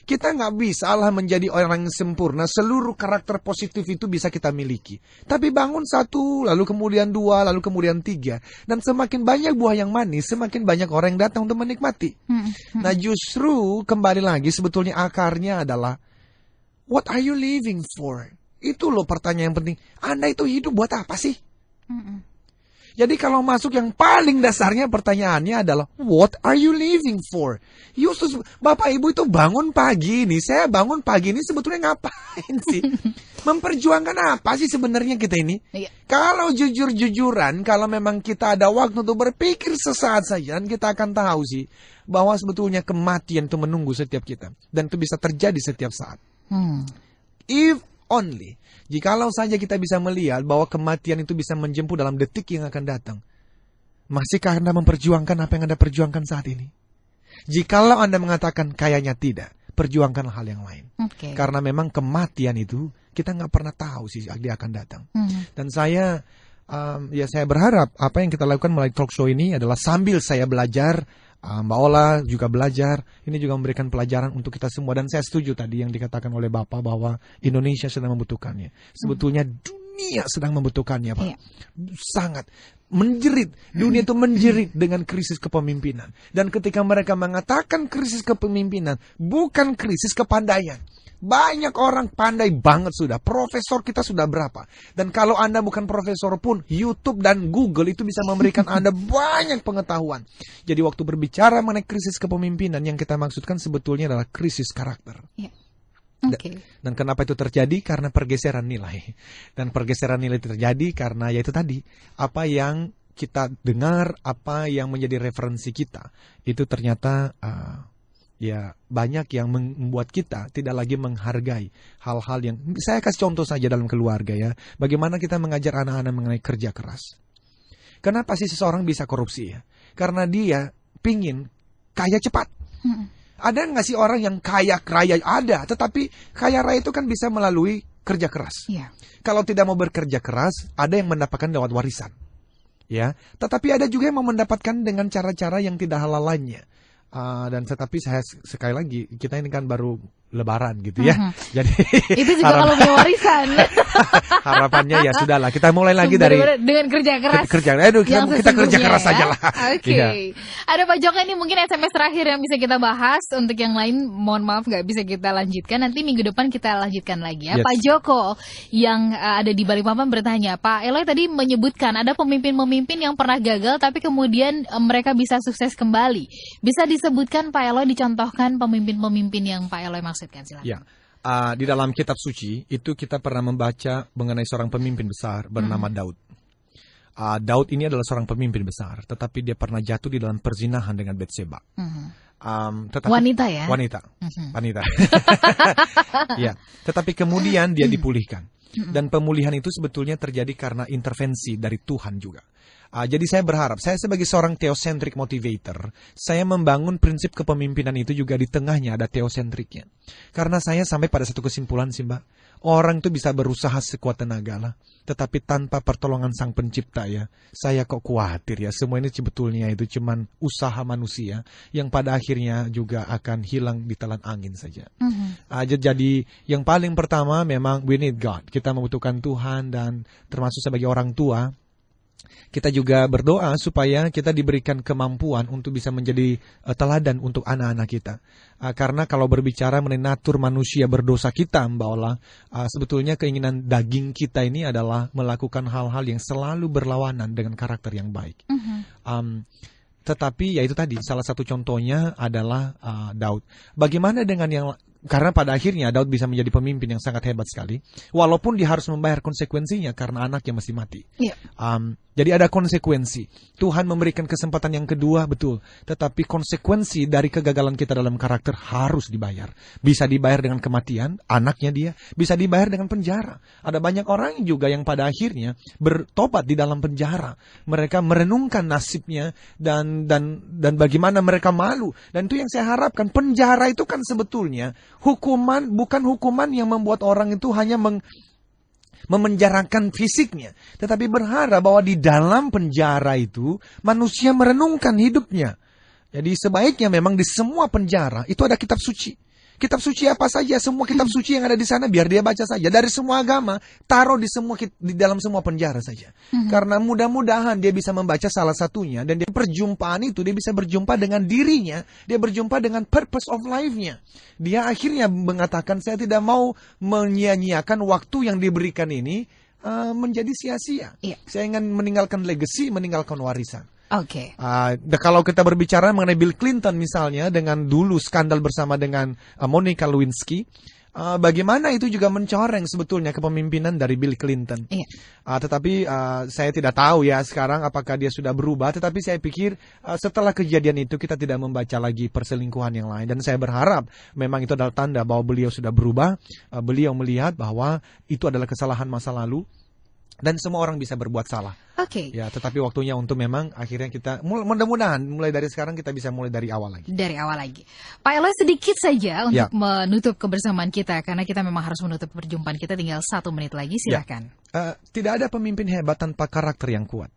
Speaker 3: Kita nggak bisa Allah menjadi orang yang sempurna, seluruh karakter positif itu bisa kita miliki. Tapi bangun 1, lalu kemudian 2, lalu kemudian 3. Dan semakin banyak buah yang manis, semakin banyak orang yang datang untuk menikmati. Nah justru kembali lagi sebetulnya akarnya adalah, what are you living for? Itu loh pertanyaan yang penting. Anda itu hidup buat apa sih? Jadi kalau masuk yang paling dasarnya pertanyaannya adalah, what are you living for? Yesus, Bapak Ibu itu bangun pagi ini, saya bangun pagi ini sebetulnya ngapain sih? Memperjuangkan apa sih sebenarnya kita ini? Kalau jujur-jujuran, kalau memang kita ada waktu untuk berpikir sesaat saja, dan kita akan tahu sih, bahwa sebetulnya kematian itu menunggu setiap kita. Dan itu bisa terjadi setiap saat. If only, jikalau saja kita bisa melihat bahwa kematian itu bisa menjemput dalam detik yang akan datang. Masihkah Anda memperjuangkan apa yang Anda perjuangkan saat ini? Jikalau Anda mengatakan kayaknya tidak, perjuangkan hal yang lain. Karena memang kematian itu kita nggak pernah tahu sih dia akan datang. Dan saya berharap apa yang kita lakukan melalui talk show ini adalah sambil saya belajar, Mbak Ola juga belajar, ini juga memberikan pelajaran untuk kita semua. Dan saya setuju tadi yang dikatakan oleh Bapak bahwa Indonesia sedang membutuhkannya. Sebetulnya dunia sedang membutuhkannya, Pak. Sangat menjerit, dunia itu menjerit dengan krisis kepemimpinan. Dan ketika mereka mengatakan krisis kepemimpinan, bukan krisis kepandaian. Banyak orang pandai banget sudah. Profesor kita sudah berapa. Dan kalau Anda bukan profesor pun, YouTube dan Google itu bisa memberikan Anda banyak pengetahuan. Jadi waktu berbicara mengenai krisis kepemimpinan, yang kita maksudkan sebetulnya adalah krisis karakter. Dan kenapa itu terjadi? Karena pergeseran nilai. Dan pergeseran nilai terjadi karena yaitu tadi, apa yang kita dengar, apa yang menjadi referensi kita, itu ternyata banyak yang membuat kita tidak lagi menghargai hal-hal yang, saya kasih contoh saja dalam keluarga ya, bagaimana kita mengajar anak-anak mengenai kerja keras. Kenapa sih seseorang bisa korupsi ya? Karena dia pingin kaya cepat. Ada nggak sih orang yang kaya raya? Ada, tetapi kaya raya itu kan bisa melalui kerja keras. Kalau tidak mau bekerja keras, ada yang mendapatkan lewat warisan. Ya, tetapi ada juga yang mau mendapatkan dengan cara-cara yang tidak halal lainnya. Dan tetapi saya sekali lagi, kita ini kan baru lebaran gitu ya. Jadi
Speaker 2: itu juga kalau punya warisan.
Speaker 3: harapannya ya sudahlah, kita mulai lagi dari
Speaker 2: dengan kerja keras.
Speaker 3: Kita kerja keras saja lah.
Speaker 2: Oke. Ada Pak Joko ini mungkin SMS terakhir yang bisa kita bahas. Untuk yang lain mohon maaf nggak bisa kita lanjutkan. Nanti minggu depan kita lanjutkan lagi ya. Yes. Pak Joko yang ada di Balikpapan bertanya, Pak Eloy tadi menyebutkan ada pemimpin-pemimpin yang pernah gagal tapi kemudian mereka bisa sukses kembali. Bisa disebutkan Pak Eloy, dicontohkan pemimpin-pemimpin yang Pak Eloy maksudkan, silakan.
Speaker 3: Ya. Di dalam kitab suci itu kita pernah membaca mengenai seorang pemimpin besar bernama Daud. Daud ini adalah seorang pemimpin besar, tetapi dia pernah jatuh di dalam perzinahan dengan Batseba. Tetapi,
Speaker 2: wanita ya?
Speaker 3: Wanita. Ya, tetapi kemudian dia dipulihkan. Dan pemulihan itu sebetulnya terjadi karena intervensi dari Tuhan juga. Jadi saya berharap, saya sebagai seorang theocentric motivator, saya membangun prinsip kepemimpinan itu juga di tengahnya ada theocentricnya. Karena saya sampai pada satu kesimpulan sih Mbak, orang itu bisa berusaha sekuat tenaga lah, tetapi tanpa pertolongan Sang Pencipta ya, saya kok khawatir ya, semua ini sebetulnya itu cuman usaha manusia yang pada akhirnya juga akan hilang di telan angin saja. Jadi yang paling pertama memang we need God, kita membutuhkan Tuhan, dan termasuk sebagai orang tua, kita juga berdoa supaya kita diberikan kemampuan untuk bisa menjadi teladan untuk anak-anak kita. Karena kalau berbicara mengenai natur manusia berdosa kita, Mbak Ola, sebetulnya keinginan daging kita ini adalah melakukan hal-hal yang selalu berlawanan dengan karakter yang baik. Tetapi ya itu tadi, salah satu contohnya adalah Daud. Bagaimana dengan yang... Karena pada akhirnya Daud bisa menjadi pemimpin yang sangat hebat sekali, walaupun dia harus membayar konsekuensinya karena anaknya masih mati. Jadi ada konsekuensi. Tuhan memberikan kesempatan yang kedua, betul. Tetapi konsekuensi dari kegagalan kita dalam karakter harus dibayar. Bisa dibayar dengan kematian, anaknya dia. Bisa dibayar dengan penjara. Ada banyak orang juga yang pada akhirnya bertobat di dalam penjara. Mereka merenungkan nasibnya dan bagaimana mereka malu. Dan itu yang saya harapkan. Penjara itu kan sebetulnya hukuman, bukan hukuman yang membuat orang itu hanya memenjarakan fisiknya, tetapi berharap bahwa di dalam penjara itu manusia merenungkan hidupnya. Jadi sebaiknya memang di semua penjara itu ada kitab suci. Kitab suci apa saja, semua kitab suci yang ada di sana biar dia baca saja. Dari semua agama, taruh di dalam semua penjara saja. Karena mudah-mudahan dia bisa membaca salah satunya, dan dia perjumpaan itu dia bisa berjumpa dengan dirinya, dia berjumpa dengan purpose of life-nya. Dia akhirnya mengatakan, saya tidak mau menyia-nyiakan waktu yang diberikan ini menjadi sia-sia. Saya ingin meninggalkan legacy, meninggalkan warisan.
Speaker 2: Oke.
Speaker 3: Kalau kita berbicara mengenai Bill Clinton misalnya, dengan dulu skandal bersama dengan Monica Lewinsky, bagaimana itu juga mencoreng sebetulnya kepemimpinan dari Bill Clinton. Tetapi saya tidak tahu ya sekarang apakah dia sudah berubah. Tetapi saya pikir setelah kejadian itu kita tidak membaca lagi perselingkuhan yang lain. Dan saya berharap memang itu adalah tanda bahwa beliau sudah berubah. Beliau melihat bahwa itu adalah kesalahan masa lalu. Dan semua orang bisa berbuat salah. Ya, tetapi waktunya untuk memang akhirnya kita mudah-mudahan mulai dari sekarang kita bisa mulai dari awal lagi. Dari awal lagi.
Speaker 2: Pak Eloy, sedikit saja untuk menutup kebersamaan kita, karena kita memang harus menutup perjumpaan kita, tinggal 1 menit lagi, silakan.
Speaker 3: Tidak ada pemimpin hebat tanpa karakter yang kuat.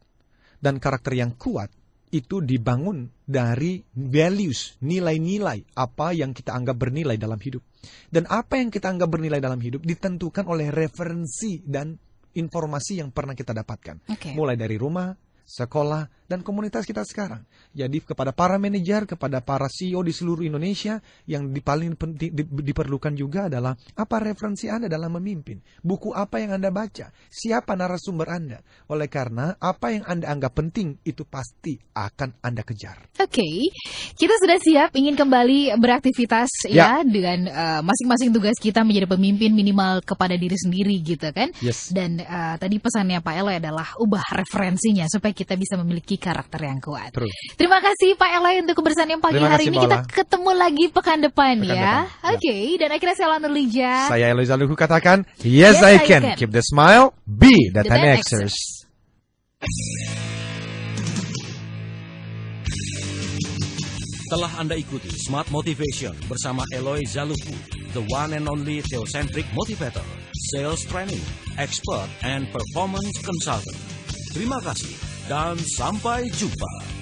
Speaker 3: Dan karakter yang kuat itu dibangun dari values, nilai-nilai apa yang kita anggap bernilai dalam hidup. Dan apa yang kita anggap bernilai dalam hidup ditentukan oleh referensi dan informasi yang pernah kita dapatkan. Mulai dari rumah, sekolah, dan komunitas kita sekarang. Jadi kepada para manajer, kepada para CEO di seluruh Indonesia, yang paling diperlukan juga adalah apa referensi Anda dalam memimpin. Buku apa yang Anda baca, siapa narasumber Anda. Oleh karena apa yang Anda anggap penting, itu pasti akan Anda kejar.
Speaker 2: Kita sudah siap ingin kembali beraktivitas ya dengan masing-masing tugas kita menjadi pemimpin minimal kepada diri sendiri gitu kan. Dan tadi pesannya Pak Eloy adalah ubah referensinya supaya kita bisa memiliki karakter yang kuat. Terima kasih Pak Eloy untuk kebersamaan pagi hari ini. Kita ketemu lagi pekan depan ya. Dan akhirnya saya Lana Lija.
Speaker 3: Saya Eloy Zaluhu katakan, yes I can. Keep the smile, be the 10Xers.
Speaker 1: Telah Anda ikuti Smart Motivation bersama Eloy Zaluhu, the one and only theocentric motivator, sales training, expert, and performance consultant. Terima kasih dan sampai jumpa.